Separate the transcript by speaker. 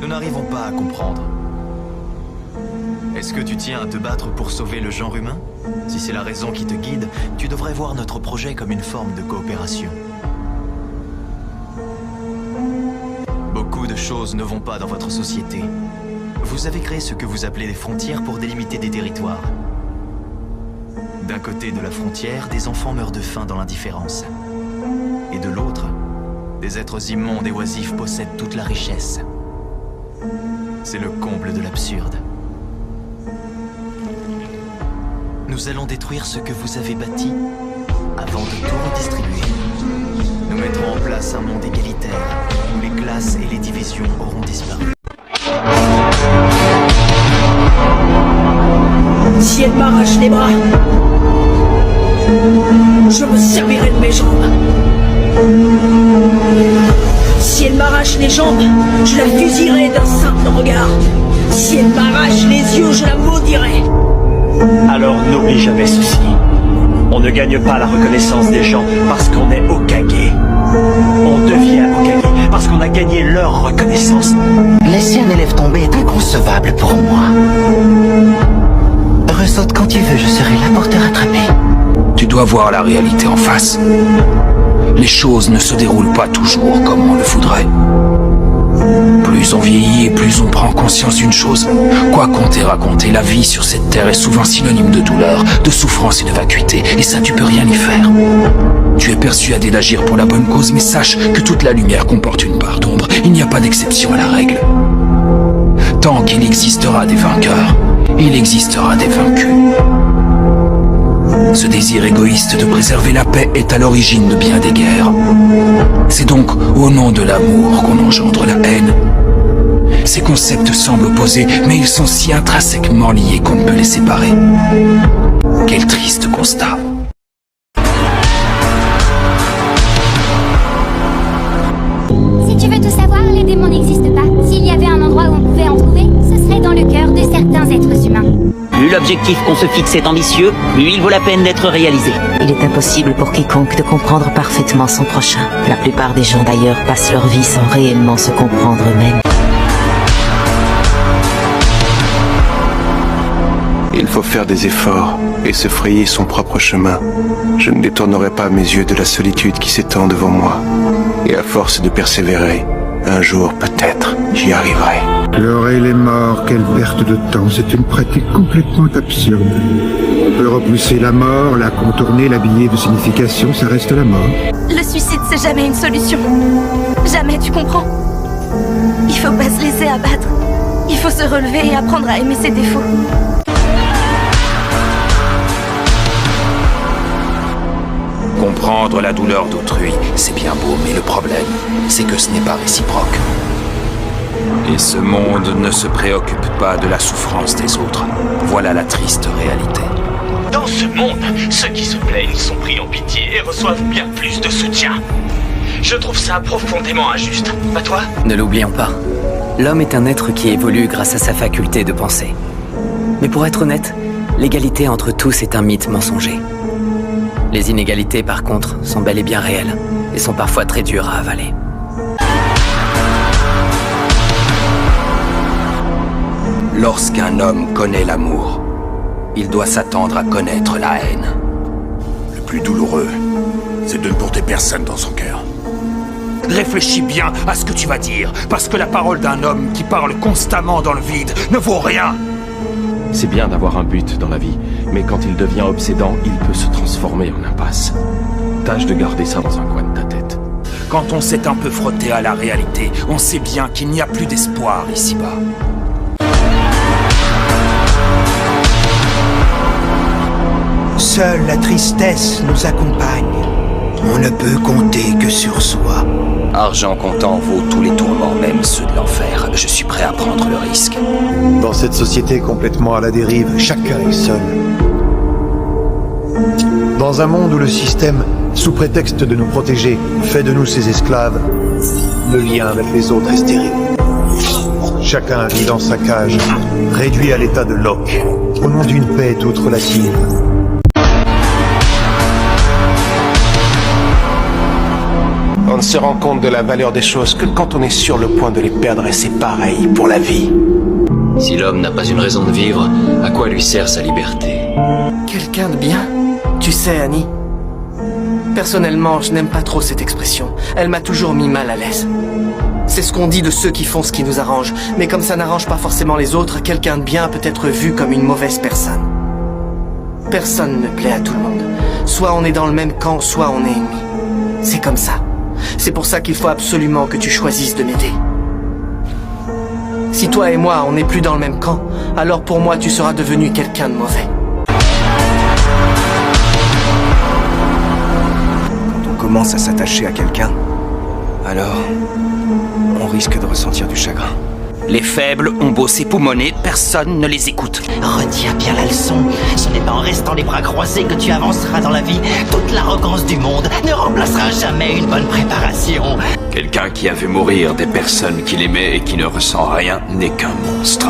Speaker 1: Nous n'arrivons pas à comprendre. Est-ce que tu tiens à te battre pour sauver le genre humain? Si c'est la raison qui te guide, tu devrais voir notre projet comme une forme de coopération. Beaucoup de choses ne vont pas dans votre société. Vous avez créé ce que vous appelez des frontières pour délimiter des territoires. D'un côté de la frontière, des enfants meurent de faim dans l'indifférence. Et de l'autre, des êtres immondes et oisifs possèdent toute la richesse. C'est le comble de l'absurde. Nous allons détruire ce que vous avez bâti avant de tout redistribuer. Nous mettrons en place un monde égalitaire où les classes et les divisions auront disparu.
Speaker 2: Si elle m'arrache les bras, je me servirai de mes jambes. Si elle m'arrache les jambes, je la fusillerai d'un simple regard. Si elle m'arrache les yeux, je la maudirai.
Speaker 3: Alors n'oublie jamais ceci. On ne gagne pas la reconnaissance des gens parce qu'on est Hokage. On devient Hokage parce qu'on a gagné leur reconnaissance.
Speaker 4: Laisser un élève tomber est inconcevable pour moi. Ressaute quand tu veux, je serai là pour te rattraper.
Speaker 5: Tu dois voir la réalité en face. Les choses ne se déroulent pas toujours comme on le voudrait. Plus on vieillit et plus on prend conscience d'une chose. Quoi qu'on t'ait raconté, la vie sur cette terre est souvent synonyme de douleur, de souffrance et de vacuité. Et ça, tu peux rien y faire. Tu es persuadé d'agir pour la bonne cause, mais sache que toute la lumière comporte une part d'ombre. Il n'y a pas d'exception à la règle. Tant qu'il existera des vainqueurs, il existera des vaincus. Ce désir égoïste de préserver la paix est à l'origine de bien des guerres. C'est donc au nom de l'amour qu'on engendre la haine. Ces concepts semblent opposés, mais ils sont si intrinsèquement liés qu'on ne peut les séparer. Quel triste constat.
Speaker 6: Si tu veux tout savoir, les démons n'existent pas. S'il y avait un endroit où on pouvait en trouver, ce serait dans le cœur de certains êtres humains.
Speaker 7: Plus l'objectif qu'on se fixe est ambitieux, plus il vaut la peine d'être réalisé.
Speaker 8: Il est impossible pour quiconque de comprendre parfaitement son prochain. La plupart des gens d'ailleurs passent leur vie sans réellement se comprendre eux-mêmes.
Speaker 9: Il faut faire des efforts et se frayer son propre chemin. Je ne détournerai pas mes yeux de la solitude qui s'étend devant moi. Et à force de persévérer, un jour peut-être, j'y arriverai.
Speaker 10: Pleurer les morts, quelle perte de temps, c'est une pratique complètement absurde. On peut repousser la mort, la contourner, l'habiller de signification, ça reste la mort.
Speaker 11: Le suicide, c'est jamais une solution. Jamais, tu comprends? Il faut pas se laisser abattre. Il faut se relever et apprendre à aimer ses défauts.
Speaker 5: Comprendre la douleur d'autrui, c'est bien beau, mais le problème, c'est que ce n'est pas réciproque. Et ce monde ne se préoccupe pas de la souffrance des autres. Voilà la triste réalité.
Speaker 3: Dans ce monde, ceux qui se plaignent sont pris en pitié et reçoivent bien plus de soutien. Je trouve ça profondément injuste. Pas toi?
Speaker 12: Ne l'oublions pas. L'homme est un être qui évolue grâce à sa faculté de penser. Mais pour être honnête, l'égalité entre tous est un mythe mensonger. Les inégalités, par contre, sont bel et bien réelles et sont parfois très dures à avaler.
Speaker 5: Lorsqu'un homme connaît l'amour, il doit s'attendre à connaître la haine.
Speaker 13: Le plus douloureux, c'est de ne porter personne dans son cœur.
Speaker 5: Réfléchis bien à ce que tu vas dire, parce que la parole d'un homme qui parle constamment dans le vide ne vaut rien.
Speaker 14: C'est bien d'avoir un but dans la vie, mais quand il devient obsédant, il peut se transformer en impasse. Tâche de garder ça dans un coin de ta tête.
Speaker 5: Quand on s'est un peu frotté à la réalité, on sait bien qu'il n'y a plus d'espoir ici-bas.
Speaker 2: Seule la tristesse nous accompagne. On ne peut compter que sur soi.
Speaker 5: Argent comptant vaut tous les tourments, même ceux de l'enfer. Je suis prêt à prendre le risque.
Speaker 15: Dans cette société complètement à la dérive, chacun est seul. Dans un monde où le système, sous prétexte de nous protéger, fait de nous ses esclaves, le lien avec les autres est stérile. Chacun vit dans sa cage, réduit à l'état de loque, au nom d'une paix toute relative.
Speaker 9: On ne ne se rend compte de la valeur des choses que quand on est sur le point de les perdre, et c'est pareil pour la vie.
Speaker 16: Si l'homme n'a pas une raison de vivre, à quoi lui sert sa liberté?
Speaker 17: Quelqu'un de bien? Tu sais, Annie, personnellement, je n'aime pas trop cette expression. Elle m'a toujours mis mal à l'aise. C'est ce qu'on dit de ceux qui font ce qui nous arrange, mais comme ça n'arrange pas forcément les autres, quelqu'un de bien peut être vu comme une mauvaise personne. Personne ne plaît à tout le monde. Soit on est dans le même camp, soit on est ennemis. C'est comme ça. C'est pour ça qu'il faut absolument que tu choisisses de m'aider. Si toi et moi, on n'est plus dans le même camp, alors pour moi, tu seras devenu quelqu'un de mauvais.
Speaker 18: Quand on commence à s'attacher à quelqu'un, alors on risque de ressentir du chagrin.
Speaker 5: Les faibles ont beau s'époumoner, personne ne les écoute.
Speaker 4: Retiens bien la leçon. Ce n'est pas en restant les bras croisés que tu avanceras dans la vie. Toute l'arrogance du monde ne remplacera jamais une bonne préparation.
Speaker 5: Quelqu'un qui a vu mourir des personnes qu'il aimait et qui ne ressent rien n'est qu'un monstre.